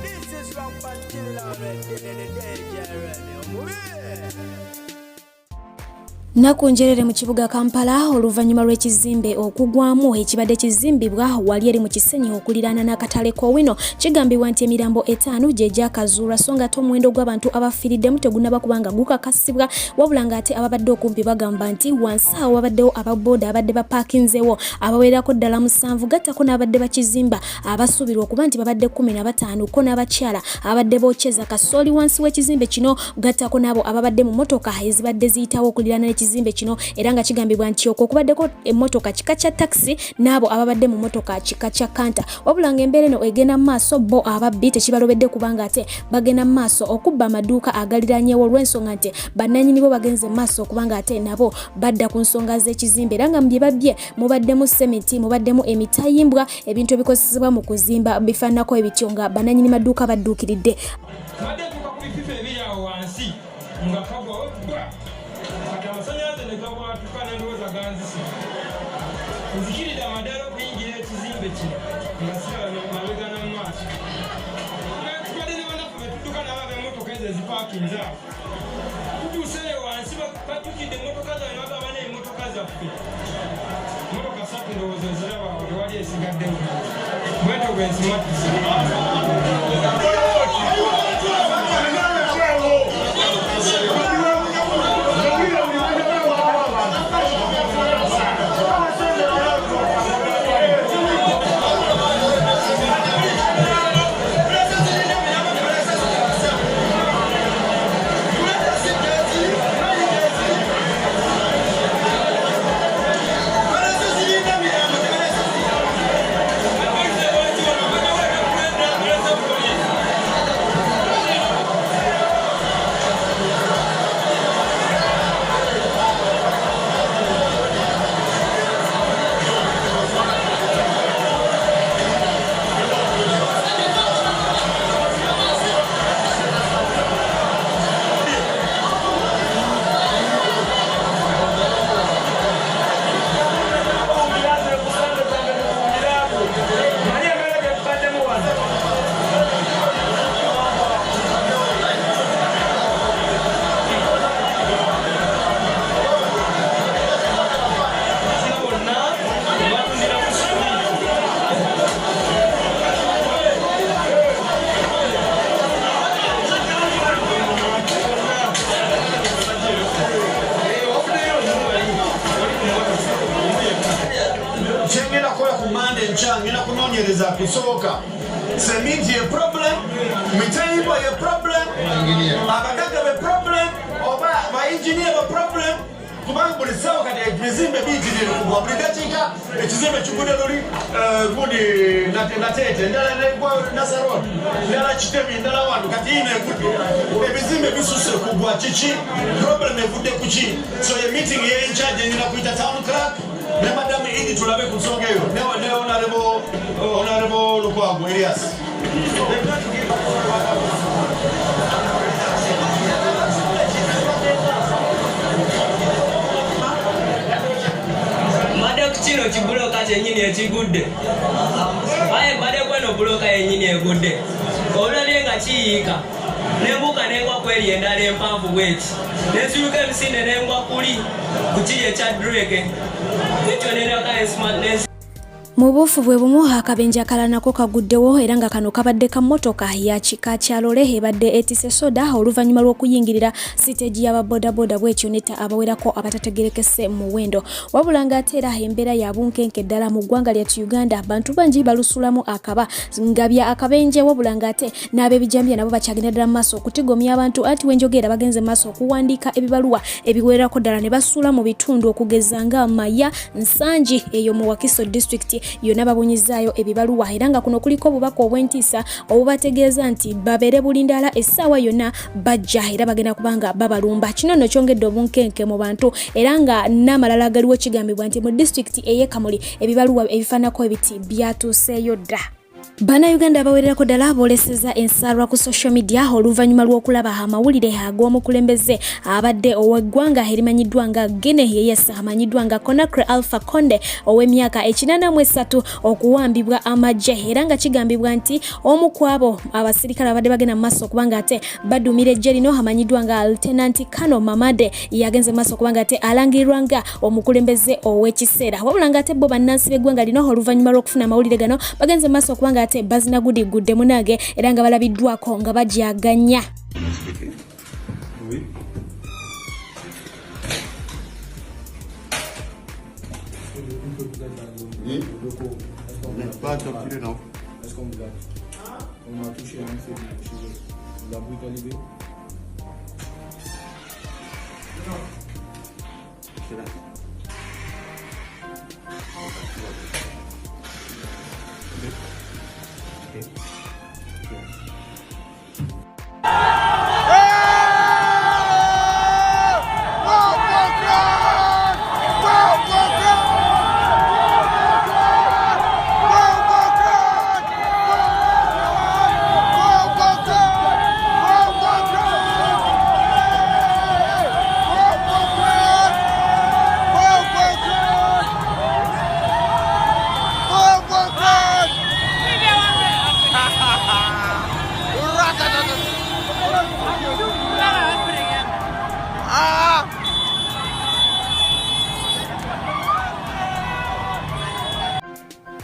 This is from Pantilla in the day, Nakunjerere mu kibuga Kampala oluvannyuma lw'ekizimbe okugwamu ekibadde kizimbibwa wali eri mu kisenyi okuliraana n'akatale k'owino kigambibwa nti emirambo 5 gyebakazuula so nga omuwendo gw'abantu abafiiriddemu tegunnaba kubanga gukakasibwa wabula ng'ate ababadde okumpi bagamba nti wansi awo wabaddewo ababooda abadde bapaakinzeewo abawererako ddala 7 gattako n'abadde bakizimba abasuubirwa okuba nti babadde 15 ko n'abakyala abadde bookyeza kasooli wansi w'ekizimbe kino gattako n'abo ababadde mu motoka ezibadde ziyitawo okuliraana ekizimbe kino era nga kigambibwa nti okwo kubaddeko emmotoka kika kya taxi n'abo ababadde mu motoka kika kya kanta wabula ng'embeera eno egenda mu maaso bo ababbi tekibalobedde kubanga ate bagenda mu maaso okubba amaduuka agaliranyeewo olw'ensonga nti bannannyini bo bagenze mu maaso okubanga ate nabo badda ku nsonga z'ekizimbe era nga mu bye babbye mubaddemu sementi mubaddemu emitayimbwa ebintu ebikozesebwa mu kuzimba bifaananako ebityo nga bannannyini maduuka badduukiridde nzikirira amadala okuyingira ekizimbe kino nga siraba mabega n'amaaso tubadde ne banafu betudduka nabo ab'emmotoka ezo ezipaakinze awo tutuuseeyo wansi batukidde emmotoka zaabwe bagaba n'emmotoka zaffe emmotoka 3 ndowooza eziraba awo tewali esigaddewo bwetyo bwe nsimatuse ngenda kunoonyereza kusooka seminti ye problem mitayimbo ye problem abagagga be problem oba bainjiniya be problem kubanga buli ssaawa kati ebizimbe biyitirire kugwa buli dakiika ekizimbe kigudde luli gudi nateete endala negwa nasarod endala kitemi endala wanu kati ino egudde ebizimbe bisuse kugwa kiki problem evudde ku ki so ye meeting yencharge enyina kuyita town clerk ne madamu idi tulabe ku nsonga eyo ne honorable Lukwago Elias kino kibuloka kyennyini ekigudde aye mbadde kweno buloka yennyini egudde olulabye nga kiyiika nembuuka nengwa kweri endala empanvu bweki nensiyuka emisinde nengwa kuli ku kiri ekya dreke ekyo nenakaesmartness mu buufu bwe bumu akabenje akalala nako kaguddewo era nga kano kabadde ka mmotoka ya kika kya lole ebadde etise soda oluvannyuma lw'okuyingirira siteegi y'ababodaboda bw'ekyo netta abawerako abatategerekese mu muwendo wabula ng'ate era embeera ya bunkenke ddala mu ggwanga lyattu Uganda abantu bangi balusulamu akaba nga bya akabenje wabula ng'ate n'ab'ebijambiya nabo bakyagenda ddala mu maaso okutigomya abantu anti wenjogera bagenze mu maaso okuwandiika ebibaluwa ebiwererako ddala ne basuula mu bitundu okugeza nga Maya Nsanji eyo mu Wakiso district yonna babonyezaayo ebibaluwa era nga kuno kuliko obubaka obw'entiisa obubategeeza nti babeere bulindala essaawa yonna bajja era bagenda kubanga babalumba kino nno kyongedde obunkenke mu bantu era nga n'amalala agaliwo kigambibwa nti mu disitulikiti ey'e Kamuli ebibaluwa ebifaanako ebiti byatuuseeyo dda. Bannayuganda bawererako ddala boolesezza ensaalwa ku social media oluvannyuma lw'okulaba amawulire ag'omukulembeze abadde ow'eggwanga erimanyiddwa nga Guinea yeyessa amanyiddwa nga Conakry Alpha Conde ow'emyaka 83 okuwambibwa amagye era nga kigambibwa nti omu ku abo abasirikale abadde bagenda mu maaso okubanga ate badumira eggye lino amanyiddwa nga Lieutenant Kano Mamade yagenze mu maaso okubanga ate alangirirwa nga omukulembeze ow'ekiseera wabula nga ate bo bannansi b'eggwanga lino oluvannyuma lw'okufuna amawulire gano bagenze mu maaso okubanga ate bazina gudde munage era nga balabiddwako nga bajaganya.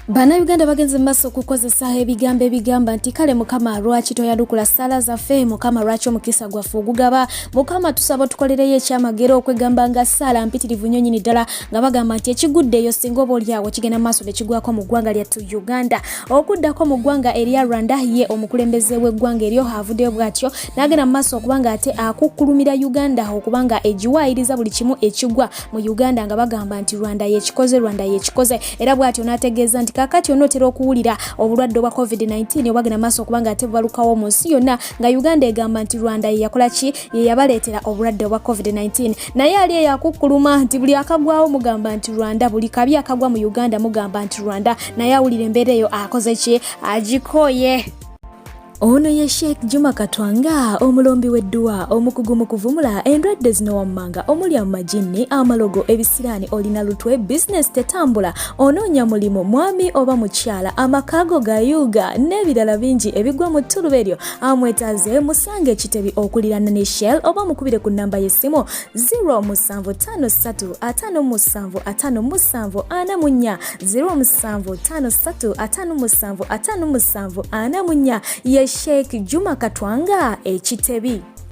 Bannayuganda bagenze maaso okukozesa ebigambo ebigamba nti kale Mukama lwaki toyadukula ssala zaffe, Mukama lwaki omukisa gwaffe ogugaba, Mukama tusaba tukolereyo ekyamagero okwegamba nga ssala mpitirivu nnyo nnyini ddala nga bagamba nti ekigudde eyo singa oba olyawo kigenda maaso ne kigwako mu ggwanga lyattu Uganda. Okuddako mu ggwanga erya Rwanda ye omukulembeze w'eggwanga eryo avuddeyo bw'atyo n'agenda mu maaso okubanga ate akukkulumira Uganda okubanga egiwaayiriza buli kimu ekigwa mu Uganda nga bagamba nti Rwanda yekikoze era bw'atyo n'ategeeza nti kakati onotera okuwulira obulwadde obwa COVID-19 obwagenda maaso okubanga ate bubalukawo mu nsi yonna nga Uganda egamba nti Rwanda yeyakola ki yeyabaleetera obulwadde obwa COVID-19 naye ali eyakukkuluma nti buli akagwawo mugamba nti Rwanda, buli kabi akagwa mu Uganda mugamba nti Rwanda, naye awulira embeera eyo akoze ki agikoye. Ono ye Sheikh Juma Katwanga omulombi w'edduwa omukugu mu kuvumula endwadde zino wammanga omuli amajini amalogo ebisiraani olina lutwe business tetambula onoonya mulimu mwami oba mukyala amakago gayuga n'ebirala bingi ebigwa mu ttuluba eryo amwetaaze musange ekitebi okulirana ne Shell oba mukubire ku nnamba y'essimu 07535575744 07535575744 ye Sheikh Juma Katwanga ekitebi.